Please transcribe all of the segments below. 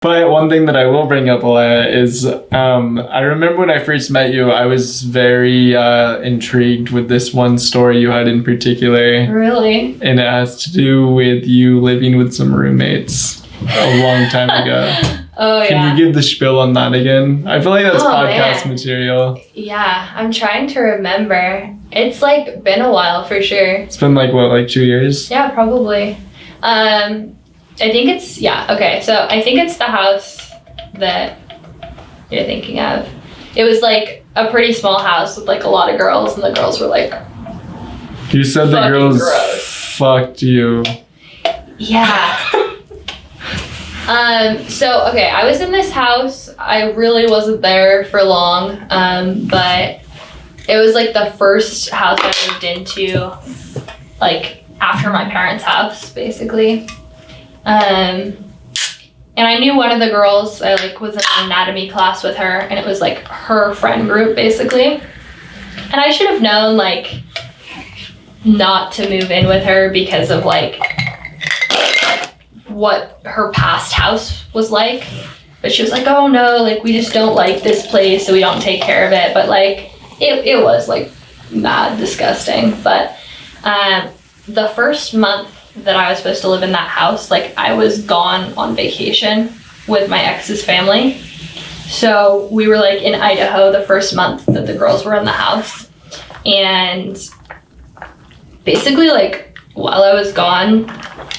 But one thing that I will bring up, Alea, is I remember when I first met you, I was very intrigued with this one story you had in particular. Really? And it has to do with you living with some roommates a long time ago. Oh, Can yeah. you give the spiel on that again? I feel like that's podcast man. material. Yeah, I'm trying to remember. It's like been a while for sure. It's been like, what, like 2 years? Yeah, probably. I think it's, okay, so I think it's the house that you're thinking of. It was like a pretty small house with like a lot of girls, and the girls were like, You said the fucking girls gross. fucked you. Yeah. So, okay, I was in this house. I really wasn't there for long, but it was like the first house I moved into, like after my parents' house, basically. And I knew one of the girls. I like was in an anatomy class with her, and it was like her friend group, basically. And I should have known like not to move in with her because of like what her past house was like. But she was like, oh no, like we just don't like this place, so we don't take care of it. But like it was like mad disgusting. But the first month that I was supposed to live in that house, like I was gone on vacation with my ex's family. So we were like in Idaho the first month that the girls were in the house. And basically like while I was gone,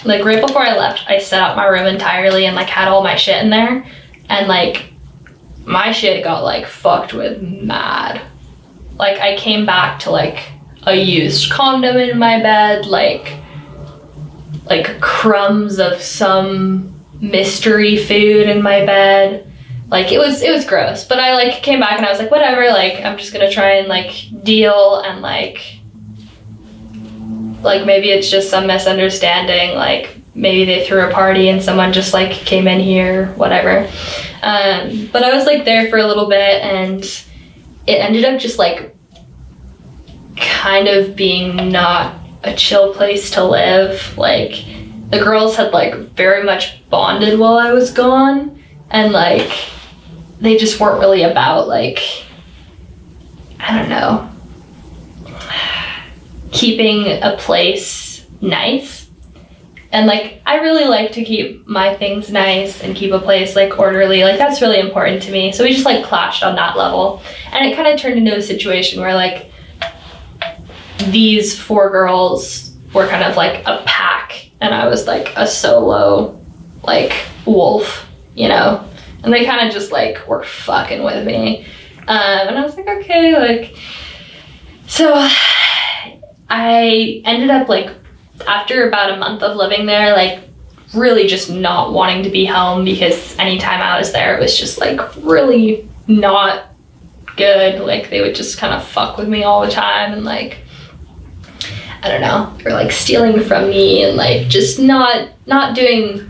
like right before I left, I set up my room entirely and like had all my shit in there. And like my shit got like fucked with mad. Like I came back to like a used condom in my bed, like crumbs of some mystery food in my bed. Like it was gross. But I like came back and I was like, whatever, like I'm just gonna try and like deal and like maybe it's just some misunderstanding, like maybe they threw a party and someone just like came in here, whatever. But I was like there for a little bit, and it ended up just like kind of being not a chill place to live. Like the girls had like very much bonded while I was gone, and like they just weren't really about like, I don't know, keeping a place nice. And like I really like to keep my things nice and keep a place like orderly. Like that's really important to me. So we just like clashed on that level, and it kind of turned into a situation where like these 4 girls were kind of like a pack, and I was like a solo like wolf, you know. And they kind of just like were fucking with me, and I was like, okay, like. So I ended up like after about a month of living there, like really just not wanting to be home, because anytime I was there it was just like really not good. Like they would just kind of fuck with me all the time, and like I don't know, or like stealing from me, and like just not doing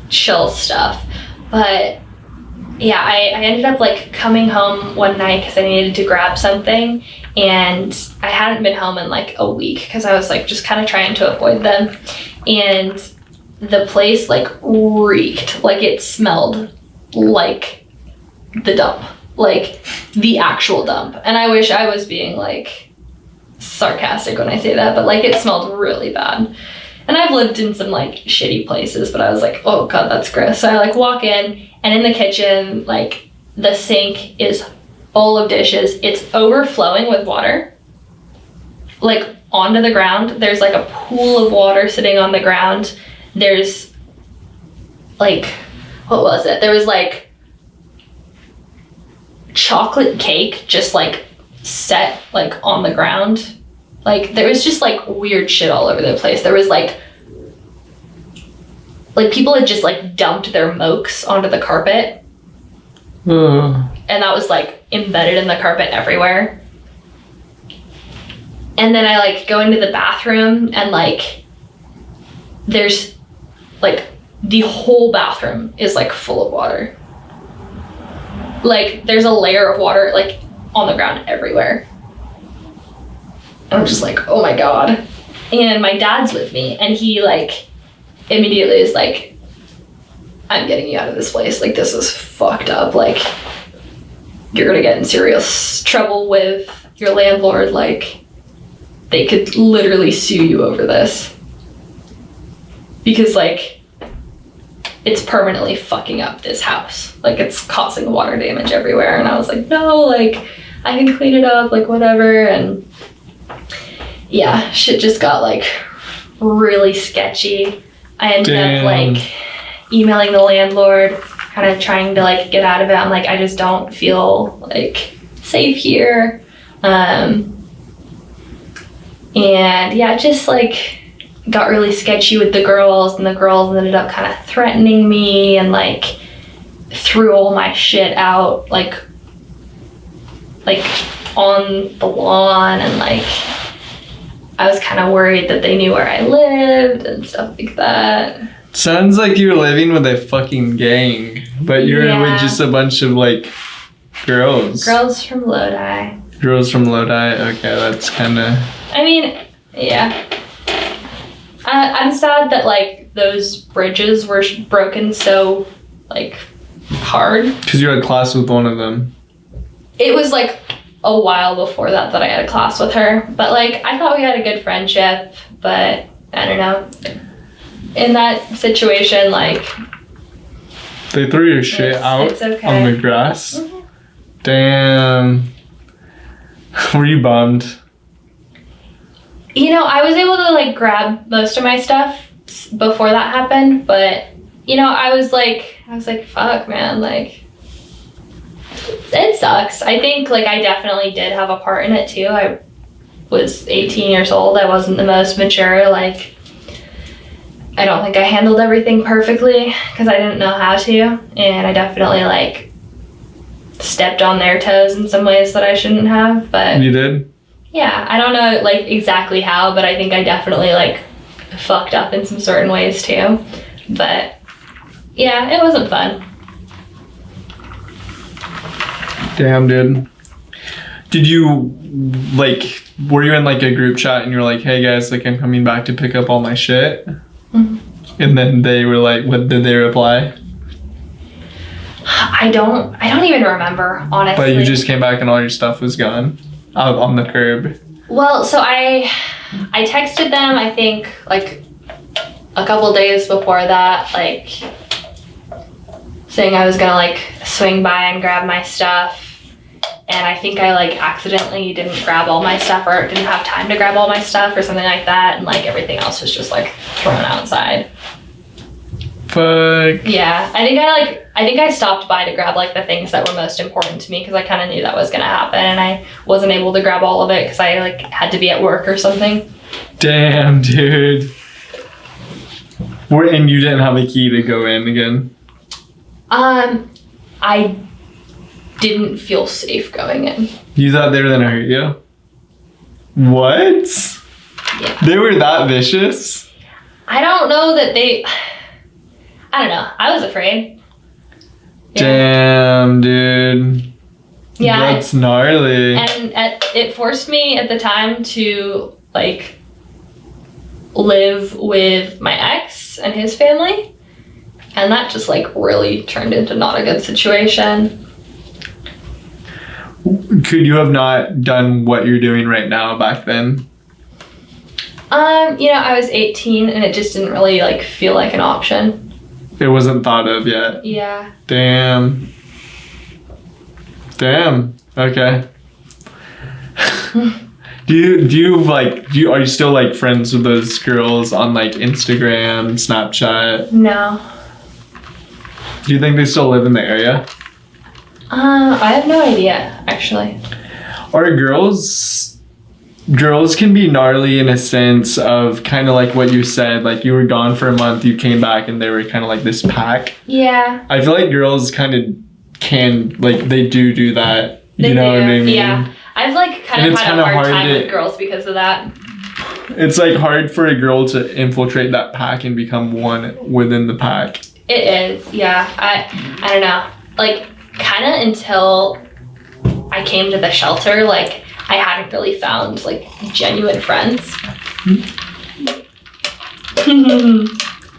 chill stuff. But yeah, I ended up like coming home one night because I needed to grab something, and I hadn't been home in like a week because I was like just kind of trying to avoid them. And the place like reeked, like it smelled like the dump, like the actual dump. And I wish I was being like sarcastic when I say that, but like it smelled really bad. And I've lived in some like shitty places, but I was like, oh god, that's gross. So I like walk in, and in the kitchen, like the sink is full of dishes. It's overflowing with water, like onto the ground. There's like a pool of water sitting on the ground. There's like, what was it? There was like chocolate cake just like set like on the ground. Like there was just like weird shit all over the place. There was like people had just like dumped their mokes onto the carpet. And that was like embedded in the carpet everywhere. And then I like go into the bathroom, and like there's like the whole bathroom is like full of water. Like there's a layer of water like on the ground everywhere. And I'm just like, oh my god. And my dad's with me, and he like immediately is like, I'm getting you out of this place. Like, this is fucked up. Like, you're gonna get in serious trouble with your landlord. Like, they could literally sue you over this. Because, like, it's permanently fucking up this house. Like, it's causing water damage everywhere. And I was like, no, like, I can clean it up, like, whatever. And yeah, shit just got, like, really sketchy. I ended up, like, emailing the landlord, kind of trying to, like, get out of it. I'm like, I just don't feel, like, safe here. And yeah, just, like, got really sketchy with the girls, and the girls ended up kind of threatening me and, like, threw all my shit out, like on the lawn, and, like, I was kind of worried that they knew where I lived and stuff like that. Sounds like you're living with a fucking gang, but you're with just a bunch of, like, girls. Girls from Lodi. Girls from Lodi? Okay, that's kind of... I mean, yeah. I'm sad that, like, those bridges were broken so, like, hard. Because you had class with one of them. It was, like, a while before that I had a class with her. But, like, I thought we had a good friendship, but I don't know. In that situation, like... They threw your shit out okay. on the grass? Mm-hmm. Damn. Were you bummed? You know, I was able to, like, grab most of my stuff before that happened, but, you know, I was like, fuck, man, like, it sucks. I think, like, I definitely did have a part in it, too. I was 18 years old. I wasn't the most mature. Like, I don't think I handled everything perfectly because I didn't know how to, and I definitely, like, stepped on their toes in some ways that I shouldn't have, but... You did? Yeah, I don't know, like, exactly how, but I think I definitely, like, fucked up in some certain ways, too. But, yeah, it wasn't fun. Damn, dude. Did you, like, were you in, like, a group chat and you're like, hey, guys, like, I'm coming back to pick up all my shit? Mm-hmm. And then they were like, what did they reply? I don't even remember, honestly. But you just came back and all your stuff was gone? Out on the curb. Well, so I texted them, I think, like, a couple days before that, like, saying I was gonna, like, swing by and grab my stuff. And I think I, like, accidentally didn't grab all my stuff, or didn't have time to grab all my stuff or something like that. And, like, everything else was just, like, thrown outside. Fuck. Yeah, I think I stopped by to grab, like, the things that were most important to me, because I kind of knew that was gonna happen, and I wasn't able to grab all of it because I, like, had to be at work or something. Damn, dude. And you didn't have a key to go in again? I didn't feel safe going in. You thought they were gonna hurt you? What? Yeah. They were that vicious? I don't know that I don't know. I was afraid. Yeah. Damn, dude. Yeah. That's gnarly. And it forced me at the time to, like, live with my ex and his family. And that just, like, really turned into not a good situation. Could you have not done what you're doing right now back then? You know, I was 18 and it just didn't really, like, feel like an option. It wasn't thought of yet. Yeah. Damn. Okay. are you still, like, friends with those girls on, like, Instagram, Snapchat? No. Do you think they still live in the area? I have no idea, actually. Are girls can be gnarly in a sense of kind of like what you said, like you were gone for a month, you came back and they were kind of like this pack. Yeah. I feel like girls kind of can, like, they do that. You know what I mean? Yeah. I've, like, kind of had a hard time with girls because of that. It's, like, hard for a girl to infiltrate that pack and become one within the pack. It is, yeah. I don't know. Like, kind of until I came to the shelter, like, I hadn't really found, like, genuine friends.